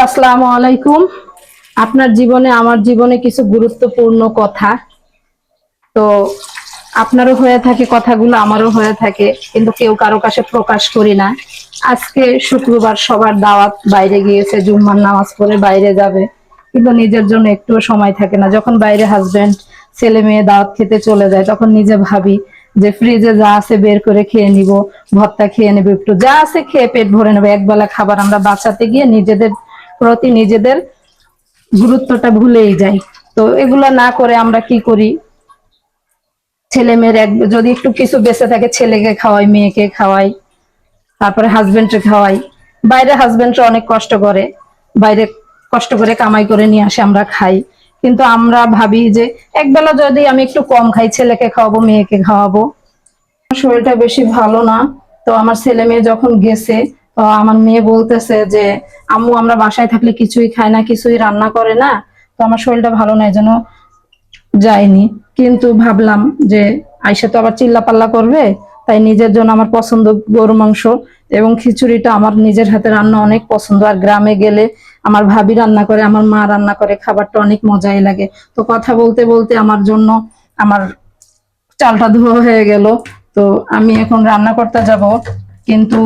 আসসালামু আলাইকুম। আপনার জীবনে আমার জীবনে কিছু গুরুত্বপূর্ণ কথা তো আপনারও হয়ে থাকে, কথাগুলো আমারও হয়ে থাকে, কিন্তু কেউ কারো কাছে প্রকাশ করি না। আজকে শুক্রবার, সবার দাওয়াত, বাইরে গিয়েছে, জুম্মার নামাজ পড়ে বাইরে যাবে, কিন্তু নিজের জন্য একটুও সময় থাকে না। যখন বাইরে হাজবেন্ড ছেলে মেয়ে দাওয়াত খেতে চলে যায়, তখন নিজে ভাবি যে ফ্রিজে যা আছে বের করে খেয়ে নিব, ভর্তা খেয়ে নেবো, একটু যা আছে খেয়ে পেট ভরে নেবো। একবেলা খাবার আমরা বাঁচাতে গিয়ে নিজেদের প্রতি নিজেদের গুরুত্বটা ভুলেই যাই। তো এগুলো না করে আমরা কি করি, ছেলে মেয়ের যদি একটু কিছু বেঁচে থাকে, ছেলেকে খাওয়াই, মেয়েকে খাওয়াই, তারপরে হাজবেন্ডকে খাওয়াই। বাইরে হাজবেন্ডরা অনেক কষ্ট করে, বাইরে কষ্ট করে কামাই করে নিয়ে আসে, আমরা খাই। কিন্তু আমরা ভাবি যে একবেলা যদি আমি একটু কম খাই, ছেলেকে খাওয়াবো, মেয়েকে খাওয়াবো। শরীরটা বেশি ভালো না। তো আমার ছেলে মেয়ে যখন গেছে, তো আমার মেয়ে বলতেছে যে আম্মু, আমরা বাসায় থাকলে কিছুই খায় না, কিছুই রান্না করে না, তো আমার শরীরটা ভালো নাই, যেন যায়নি। কিন্তু ভাবলাম যে আয়সা তো আবার চিল্লা পাল্লা করবে, তাই নিজের জন্য আমার পছন্দ গরু মাংস এবং খিচুড়িটা আমার নিজের হাতে রান্না অনেক পছন্দ। আর গ্রামে গেলে আমার ভাবি রান্না করে, আমার মা রান্না করে, খাবারটা অনেক মজাই লাগে। তো কথা বলতে বলতে আমার জন্য আমার চালটা ধোয়া হয়ে গেল। তো আমি এখন রান্না করতে যাব। কিন্তু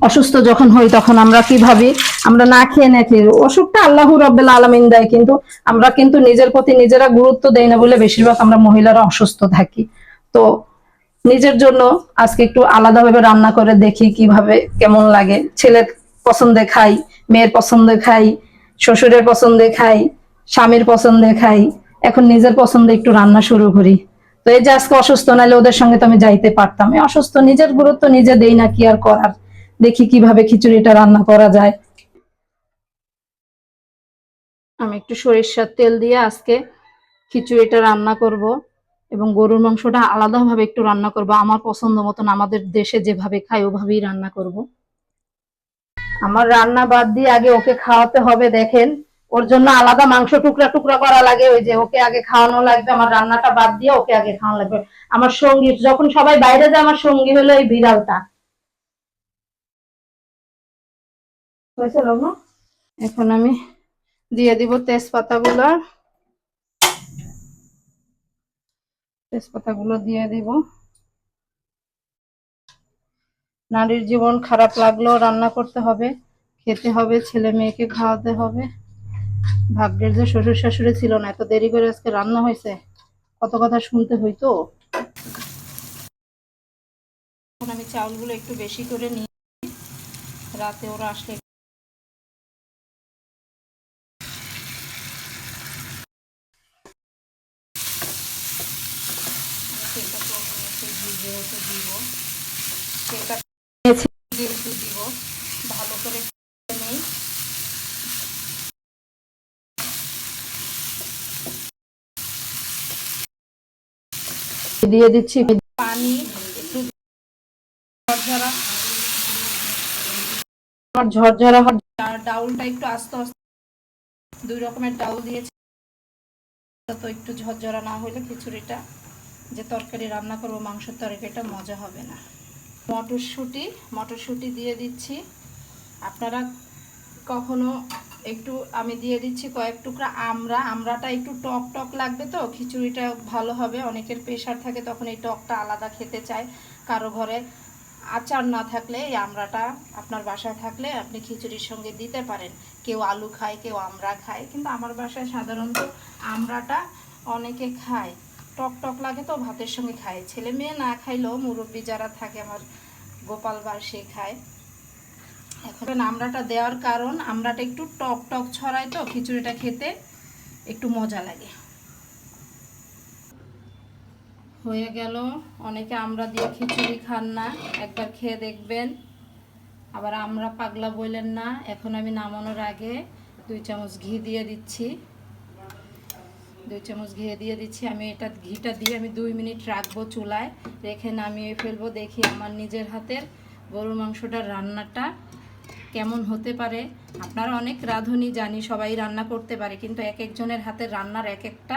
অসুস্থ যখন হই, তখন আমরা কি ভাবি, আমরা না খেয়ে নাকি, অসুখটা আল্লাহ রাব্বুল আলামিন দেয়, কিন্তু আমরা কিন্তু নিজের প্রতি নিজেরা গুরুত্ব দেই না বলে বেশিরভাগ আমরা মহিলারা অসুস্থ থাকি। তো নিজের জন্য আজকে একটু আলাদাভাবে রান্না করে দেখি কিভাবে কেমন লাগে। ছেলের পছন্দে খাই, মেয়ের পছন্দে খাই, শ্বশুরের পছন্দে খাই, স্বামীর পছন্দে খাই, এখন নিজের পছন্দে একটু রান্না শুরু করি। তো এই যে আজকে অসুস্থ, নাহলে ওদের সঙ্গে তো আমি যাইতে পারতাম। এই অসুস্থ, নিজের গুরুত্ব নিজে দেই না, কি আর করার। দেখি কিভাবে খিচুড়িটা রান্না করা যায়। আমি একটু সরিষার তেল দিয়ে আজকে খিচুড়িটা রান্না করব, এবং গরুর মাংসটা আলাদাভাবে একটু রান্না করব, আমার পছন্দ মতন, আমাদের দেশে যেভাবে খাই ওভাবেই রান্না করব। আমার রান্না বাদ দিয়ে আগে ওকে খাওয়াতে হবে। দেখেন, ওর জন্য আলাদা মাংস টুকরা টুকরা করা লাগে, ওই যে ওকে আগে খাওয়ানো লাগবে। আমার রান্নাটা বাদ দিয়ে ওকে আগে খাওয়ানো লাগবে। আমার সঙ্গী যখন সবাই বাইরে যায়, আমার সঙ্গী হলো এই বিড়ালটা। হয়েছে লগ্ন। এখন আমি দিয়ে দিব তেজপাতাগুলো। তেজপাতাগুলো দিয়ে দিব। নারীর জীবন খারাপ লাগলেও রান্না করতে হবে, খেতে হবে, ছেলে মেয়েকে খাওয়াতে হবে। ভাগ্যের যে শ্বশুর শাশুড়ি ছিল না, এত দেরি করে আজকে রান্না হয়েছে, কত কথা শুনতে হইতো। এখন আমি চাউলগুলো একটু বেশি করে নিই, রাতে ওরা আসলে তেলটা ভিজে হতে দিব। তেলটা একটু দিব, ভালো করে নেই। দিয়ে দিচ্ছি পানি একটু ঝরঝরা, ঝরঝরা। ডাউলটা একটু আস্তে আস্তে, দুই রকমের ডাউল দিয়েছি, তো একটু ঝরঝরা না হলে খিচুড়িটা, যে তরকারি রান্না করবো মাংসের তরকারিটা মজা হবে না। মটরশুঁটি, মটরশুঁটি দিয়ে দিচ্ছি। আপনারা কখনো একটু, আমি দিয়ে দিচ্ছি কয়েক টুকরা আমড়া। আমড়াটা একটু টক টক লাগবে, তো খিচুড়িটা ভালো হবে। অনেকের প্রেশার থাকে, তখন এই টকটা আলাদা খেতে চায়। কারো ঘরে আচার না থাকলে এই আমড়াটা আপনার বাসায় থাকলে আপনি খিচুড়ির সঙ্গে দিতে পারেন। কেউ আলু খায়, কেউ আমড়া খায়, কিন্তু আমার বাসায় সাধারণত আমড়াটা অনেকে খায়। টক টক লাগে তো ভাতের সঙ্গে খায়। ছেলে মেয়ে না খাইলেও মুরব্বী যারা থাকে, আমার গোপাল ভাঁড়, সে খায়। এখন আমড়াটা দেওয়ার কারণ, আমড়াটা একটু টক টক ছড়ায়, তো খিচুড়িটা খেতে একটু মজা লাগে। হয়ে গেল। অনেকে আমড়া দিয়ে খিচুড়ি খান না, একবার খেয়ে দেখবেন। আবার আমরা পাগলা বললেন না। এখন আমি নামানোর আগে 2 চামচ ঘি দিয়ে দিচ্ছি। 2 চামচ ঘি দিয়ে দিচ্ছি। আমি এটা ঘিটা দিয়ে আমি 2 মিনিট রাখবো চুলায়, রেখে নামিয়ে ফেলবো। দেখি আমার নিজের হাতের গরুর মাংসটার রান্নাটা কেমন হতে পারে। আপনারা অনেক রাঁধুনি জানি, সবাই রান্না করতে পারে, কিন্তু এক একজনের হাতের রান্নার এক একটা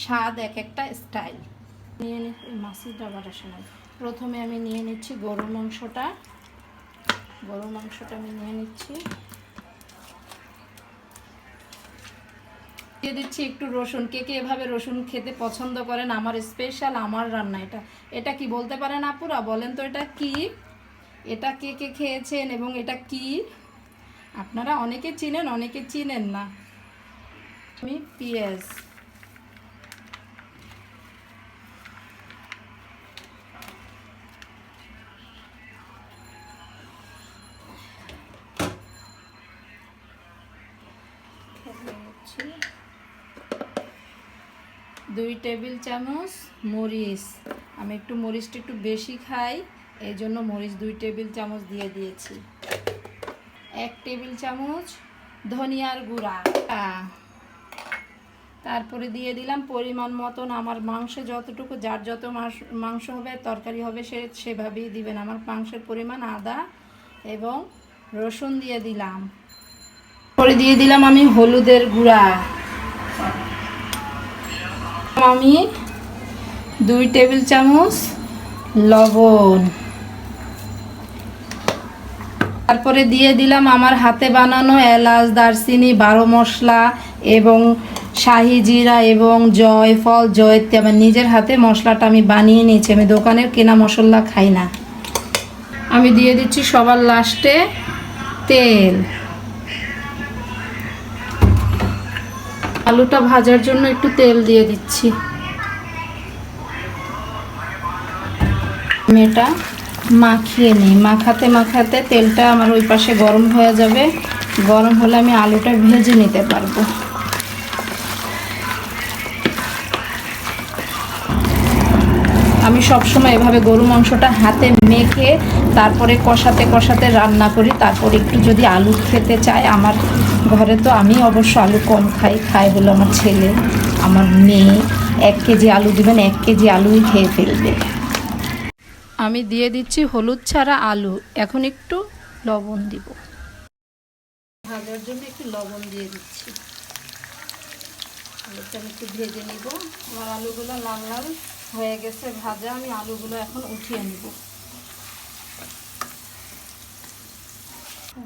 স্বাদ, এক একটা স্টাইল। নিয়ে মাছটা বাটার সময় প্রথমে আমি নিয়ে নিচ্ছি গরুর মাংসটা। গরুর মাংসটা আমি নিয়ে নিচ্ছি। দিয়ে দিচ্ছি একটু রসুন। কে কে এভাবে রসুন খেতে পছন্দ করেন? আমার স্পেশাল আমার রান্না এটা। এটা কি বলতে পারেন আপুরা? বলেন তো এটা কি? এটা কে কে খেয়েছেন এবং এটা কি? আপনারা অনেকে চিনেন, অনেকে চিনেন না। আমি পেঁয়াজ, দুই টেবিল চামচ মরিচ। আমি একটু মরিচটা একটু বেশি খাই, এই জন্য মরিচ 2 টেবিল চামচ দিয়ে দিয়েছি। 1 টেবিল চামচ ধনিয়ার গুঁড়া। তারপরে দিয়ে দিলাম পরিমাণ মতন, আমার মাংস যতটুকু, যার যত মাংস হবে তরকারি হবে সেভাবেই দিবেন। আমার মাংসের পরিমাণ আদা এবং রসুন দিয়ে দিলাম। পরে দিয়ে দিলাম আমি হলুদের গুঁড়া। আমি 2 টেবিল চামচ লবণ। তারপরে দিয়ে দিলাম আমার হাতে বানানো এলাচ, দারচিনি, 12 মশলা এবং শাহি জিরা এবং জয়ফল, জয়িত্রী। আমার নিজের হাতে মশলাটা আমি বানিয়ে নিয়েছি, আমি দোকানের কেনা মশলা খাই না। আমি দিয়ে দিচ্ছি সবার লাস্টে তেল। আলুটা ভাজার জন্য একটু তেল দিয়ে দিচ্ছি। আমি এটা মাখিয়ে নিই। মাখাতে মাখাতে তেলটা আমার ওই পাশে গরম হয়ে যাবে। গরম হলে আমি আলুটা ভেজে নিতে পারবো। আমি সবসময় এভাবে গরু মাংসটা হাতে মেখে তারপরে কষাতে কষাতে রান্না করি। তারপরে একটু যদি আলু খেতে চায়, আমার ঘরে তো আমি অবশ্য আলু কম খাই বলে আমার ছেলে, আমার মেয়ে 1 কেজি আলু দিবেন, 1 কেজি আলুই খেয়ে ফেলবে। আমি দিয়ে দিচ্ছি হলুদ ছাড়া আলু। এখন একটু লবণ দিব, ভাজার জন্য একটু লবণ দিয়ে দিচ্ছি। আলুটা আমি একটু ভেজে নিব। আমার আলুগুলো লাল লাল হয়ে গেছে ভাজা। আমি আলুগুলো এখন উঠিয়ে নিব।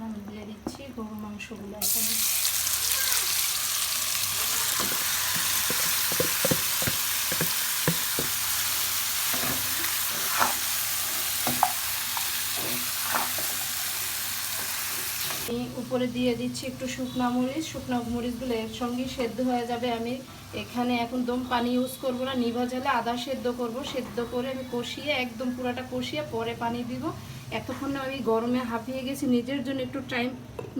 আমি দিয়ে দিচ্ছি গরু মাংসগুলো এখানে। উপরে দিয়ে দিচ্ছি একটু শুকনা মরিচ। শুকনো মরিচগুলো এর সঙ্গেই সেদ্ধ হয়ে যাবে। আমি এখানে এখন দম পানি ইউজ করব না, নিভা জালে আদা সেদ্ধ করব। সেদ্ধ করে আমি কষিয়ে একদম পুরাটা কষিয়ে পরে পানি দিব। এতক্ষণে আমি গরমে হাঁপিয়ে গেছি, নিজের জন্য একটু টাইম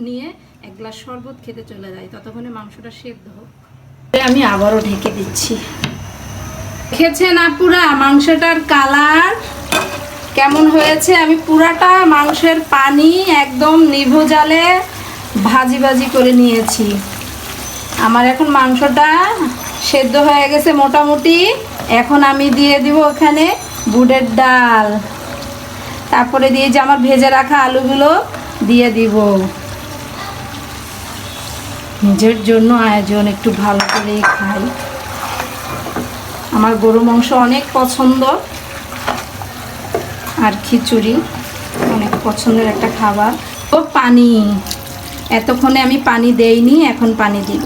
নিয়ে 1 গ্লাস শরবত খেতে চলে যাই, ততক্ষণে মাংসটা সেদ্ধ হোক। আমি আবারও ঢেকে দিচ্ছি। দেখেছেন আপুরা মাংসটার কালার কেমন হয়েছে? আমি পুরাটা মাংসের পানি একদম নিভু জালে ভাজি ভাজি করে নিয়েছি। আমার এখন মাংসটা সেদ্ধ হয়ে গেছে মোটামুটি। এখন আমি দিয়ে দিব ওখানে বুটের ডাল। তারপরে দিয়ে যে আমার ভেজে রাখা আলুগুলো দিয়ে দিব। নিজের জন্য আয়োজন, একটু ভালো করেই খাই। আমার গরু মাংস অনেক পছন্দ, আর খিচুড়ি অনেক পছন্দের একটা খাবার। তো পানি, এতক্ষণে আমি পানি দেইনি, এখন পানি দিব।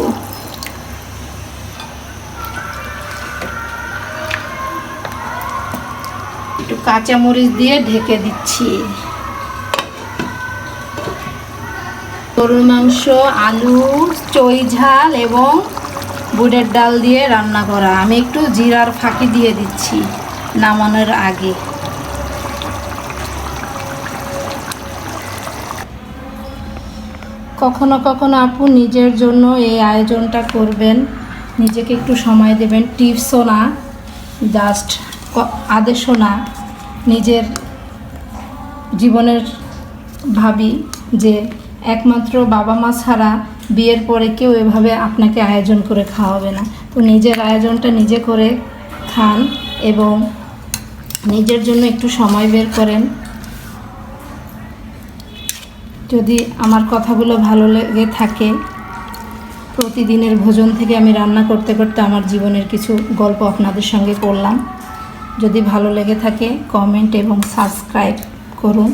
একটু কাঁচামরিচ দিয়ে ঢেকে দিচ্ছি। গরুর মাংস, আলু, চই ঝাল এবং বুটের ডাল দিয়ে রান্না করা। আমি একটু জিরার ফাঁকি দিয়ে দিচ্ছি নামানোর আগে। কখনো কখনো আপু নিজের জন্য এই আয়োজনটা করবেন, নিজেকে একটু সময় দেবেন। টিপসও না, জাস্ট আদেশও না। নিজের জীবনের ভাবি যে একমাত্র বাবা মা ছাড়া বিয়ের পরে কেউ এভাবে আপনাকে আয়োজন করে খাওয়াবে না। তো নিজের আয়োজনটা নিজে করে খান এবং নিজের জন্য একটু সময় বের করেন। যদি আমার কথাগুলো ভালো লেগে থাকে, প্রতিদিনের ভোজন থেকে আমি রান্না করতে করতে আমার জীবনের কিছু গল্প আপনাদের সঙ্গে করলাম। যদি ভালো লেগে থাকে কমেন্ট এবং সাবস্ক্রাইব করুন,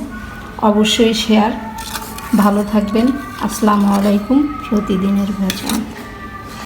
অবশ্যই শেয়ার। ভালো থাকবেন। আসসালামু আলাইকুম। প্রতিদিনের ভোজন।